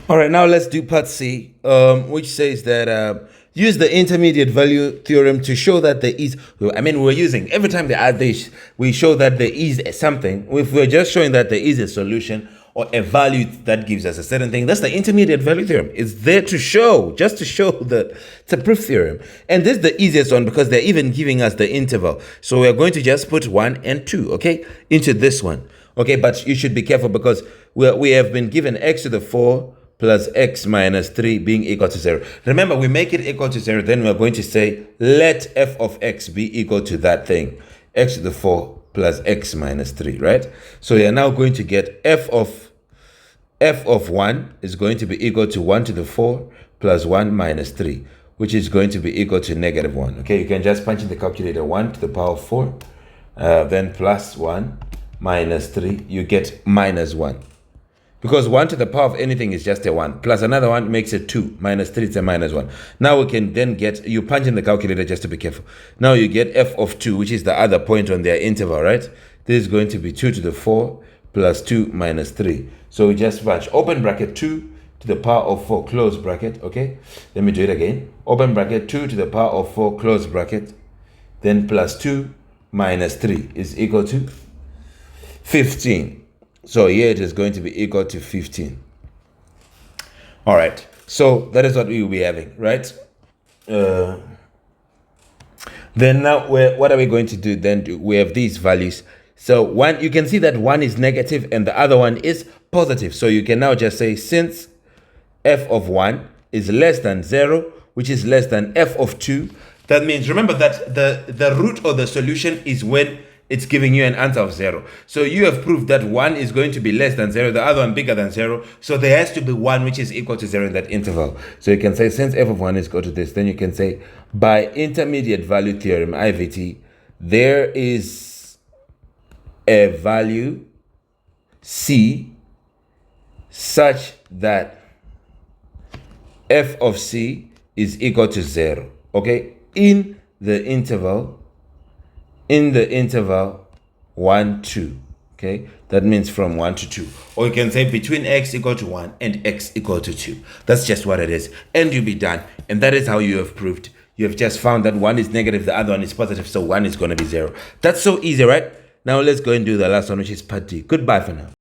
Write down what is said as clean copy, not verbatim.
All right, now let's do part C, which says that use the intermediate value theorem to show that there is, we're using, every time they add this, we show that there is something. If we're just showing that there is a solution or a value that gives us a certain thing, that's the intermediate value theorem. It's there to show, just to show that it's a proof theorem. And this is the easiest one because they're even giving us the interval. So we're going to just put 1 and 2, okay, into this one. Okay, but you should be careful because we have been given x to the 4 plus x minus 3 being equal to 0. Remember, we make it equal to 0, then we're going to say, let f of x be equal to that thing, x to the 4 plus x minus 3, right? So you're now going to get f of 1 is going to be equal to 1 to the 4 plus 1 minus 3, which is going to be equal to negative 1. Okay, you can just punch in the calculator 1 to the power of 4, then plus 1 minus 3, you get minus 1. Because 1 to the power of anything is just a 1. Plus another 1 makes it 2. Minus 3 is a minus 1. Now we can then get, you punch in the calculator just to be careful. Now you get f of 2, which is the other point on their interval, right? This is going to be 2 to the 4 plus 2 minus 3. So we just punch, open bracket 2 to the power of 4, close bracket, okay? Let me do it again. Open bracket 2 to the power of 4, close bracket. Then plus 2 minus 3 is equal to 15. So here it is going to be equal to 15. All right. So that is what we will be having, right? Then now, what are we going to do? Then we have these values. So one, you can see that one is negative and the other one is positive. So you can now just say, since f of 1 is less than 0, which is less than f of 2, that means, remember that the root of the solution is when it's giving you an answer of 0. So you have proved that 1 is going to be less than 0, the other one bigger than 0. So there has to be 1 which is equal to 0 in that interval. So you can say, since f of 1 is equal to this, then you can say, by intermediate value theorem, IVT, there is a value C such that f of C is equal to 0. Okay? In the interval 1, 2. Okay, that means from 1 to 2. Or you can say between x equal to 1 and x equal to 2. That's just what it is. And you'll be done. And that is how you have proved. You have just found that 1 is negative, the other one is positive, so 1 is going to be 0. That's so easy, right? Now let's go and do the last one, which is part D. Goodbye for now.